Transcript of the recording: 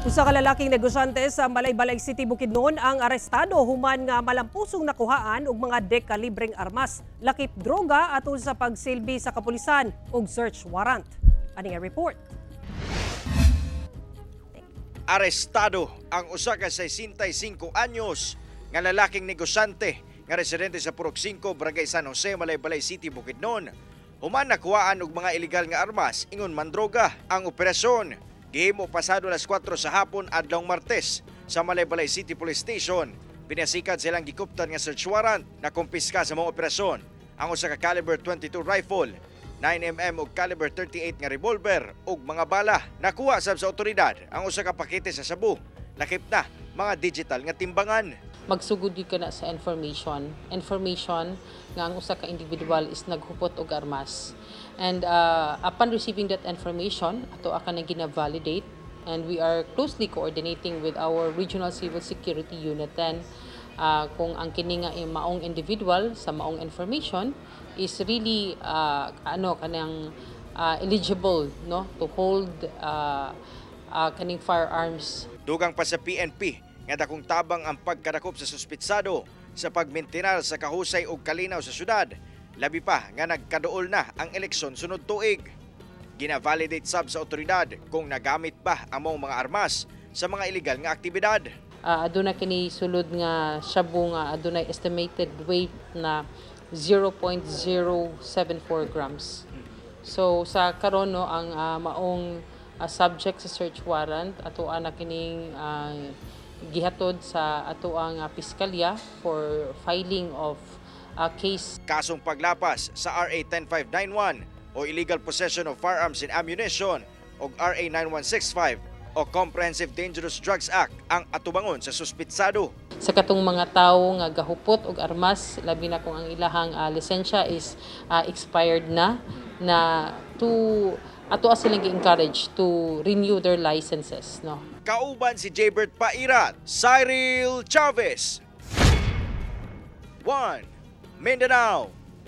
Usa ka lalaking negosyante sa Malaybalay City, Bukidnon ang arestado human nga malampusong nakuhaan og mga dekalibreng armas, lakip droga atol sa pagsilbi sa kapulisan ug search warrant. Aning report. Arestado ang usa ka 65 anyos nga lalaking negosyante nga residente sa Purok 5, Barangay San Jose, Malaybalay City, Bukidnon. Human nakuhaan og mga ilegal nga armas ingon man droga. Ang operasyon gihimo pasado alas 4 sa hapon adlong Martes sa Malaybalay City Police Station. Pinasikat silang gikuptan nga search warrant na kumpiska sa mga operasyon ang usa ka caliber 22 rifle, 9mm ug caliber 38 nga revolver ug mga bala. Nakuha sab sa otoridad ang usa ka pakete sa sabu, lakip na mga digital nga timbangan. Magsugod ka na sa information nga ang usa ka individual is naghupot og armas. And upon receiving that information, ato aka na gina-validate, and we are closely coordinating with our Regional Civil Security Unit 10 kung ang kini nga maong individual sa maong information is really kanang eligible no to hold kaning firearms. Dugang pa sa PNP nga dakong tabang ang pagkadakop sa suspitsado sa pagmintinar sa kahusay ug kalinaw sa syudad. Labi pa nga nagkaduol na ang eleksyon sunod tuig. Gina-validate sab sa otoridad kung nagamit ba ang mga armas sa mga ilegal nga aktibidad. Aduna kini sulod nga shabu nga adunay estimated weight na 0.074 grams. So sa karon no ang maong subject sa search warrant ato ana kining gihatod sa ato ang piskalya for filing of case. Kasong paglapas sa RA 10591 o illegal possession of firearms and ammunition o RA 9165 o Comprehensive Dangerous Drugs Act ang atubangon sa suspitsado. Sa katong mga tawo nga gahupot og armas, labi na kung ang ilahang lisensya is expired na ato silang gi-encourage to renew their licenses, no. Kauban si Jaybert Pairat, Cyril Chavez. 1 Mindanao.